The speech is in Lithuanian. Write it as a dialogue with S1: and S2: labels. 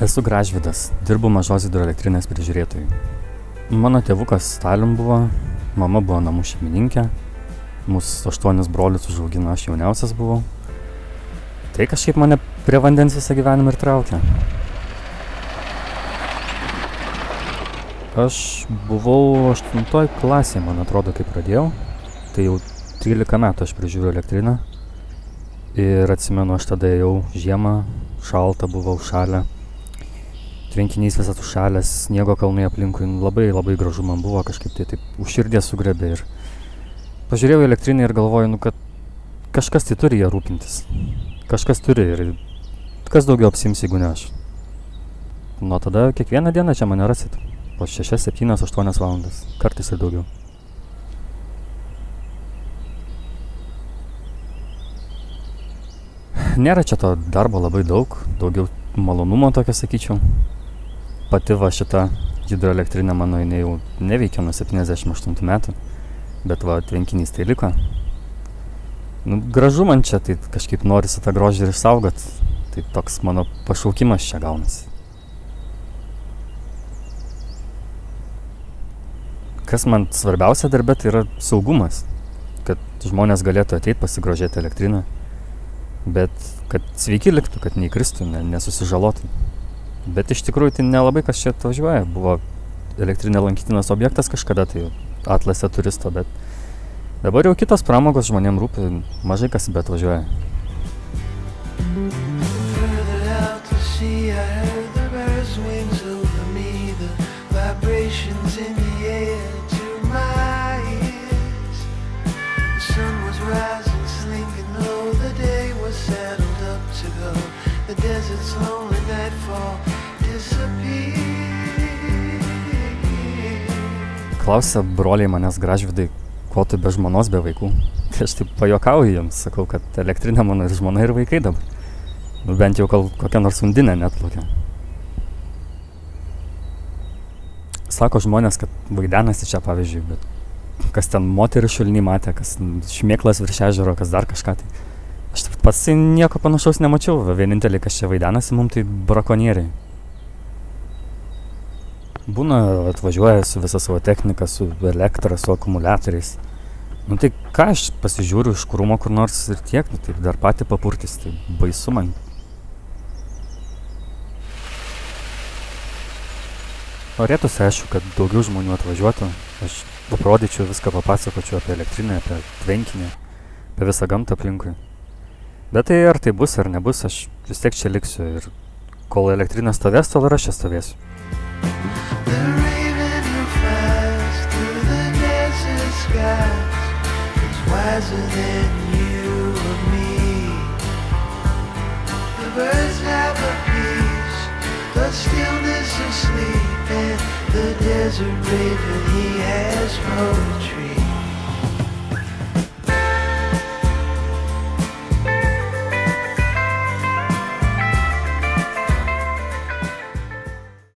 S1: Esu Gražvydas, dirbu mažos hidroelektrinės prižiūrėtojui. Mano tėvukas Stalin buvo, mama buvo namų šeimininkė, mūsų 8 brolius užaugino, aš jauniausias buvau. Tai kažkaip mane prie vandens visą gyvenimą ir traukė. Aš buvau 8 klasėje, man atrodo, kai pradėjau. Tai jau 13 metų aš prižiūriu elektrinę. Ir atsimenu, aš tada jau žiemą, šalta buvau, šalia. Tvenkinys visas užšalęs, sniego kalnai aplinkui, labai gražu man buvo, kažkaip tai taip už širdies sugrebė. Ir pažiūrėjau į elektrinę ir galvoju, kad kažkas tai turi ją rūpintis. Kažkas turi ir kas daugiau apsiims, jeigu ne aš. Nuo tada kiekvieną dieną čia mane rasit. Po 6, 7, 8 valandas, kartais ir daugiau. Nėra čia to darbo labai daug, daugiau malonumo tokio, sakyčiau. Pati va šita hidroelektrinė mano, jinai jau neveikia nuo 78 metų, bet va tvenkinys tai liko. Gražu man čia, tai kažkaip norisi tą grožį ir išsaugot, tai toks mano pašaukimas čia gaunasi. Kas man svarbiausia darbe, tai yra saugumas, kad žmonės galėtų ateiti pasigrožėti elektrinę, bet kad sveiki liktų, kad neįkristų, nesusižalotų. Bet iš tikrųjų tai nelabai kas čia atvažiuoja. Buvo elektrinė lankytinas objektas kažkada, tai atlase turisto, bet dabar jau kitos pramogos žmonėm rūpi, mažai kas bet atvažiuoja. Klausia broliai manęs, Gražvydai, ko tu be žmonos, be vaikų? Tai aš taip pajuokauju jiems, sakau, kad elektrinė mano ir žmona ir vaikai dabar. Bent jau kokią nors undinę netplaukia. Sako žmonės, kad vaidenasi čia, pavyzdžiui, bet kas ten moterį šulinį matė, kas šmėklas virš ežero, kas dar kažką. Tai aš taip pats nieko panašaus nemačiau. Vienintelį, kas čia vaidenasi, mums tai brakonieriai. Būna atvažiuoja su visa savo technika, su elektra, su akumuliatoriais. Tai ką aš pasižiūriu iš krūmo kur nors ir tiek, tai dar patį papurtis, tai baisu man. Norėtųsi, aišku, kad daugiau žmonių atvažiuotų. Aš aprodyčiau viską, papasakočiau apie elektrinę, apie tvenkinį, apie visą gamtą aplinkui. Bet tai ar tai bus ar nebus, aš vis tiek čia liksiu ir kol elektrinė stovės, tol ir aš čia stovėsiu.
S2: Wiser than you or me. The birds have a peace, the stillness of sleep, and the desert raven, he has poetry.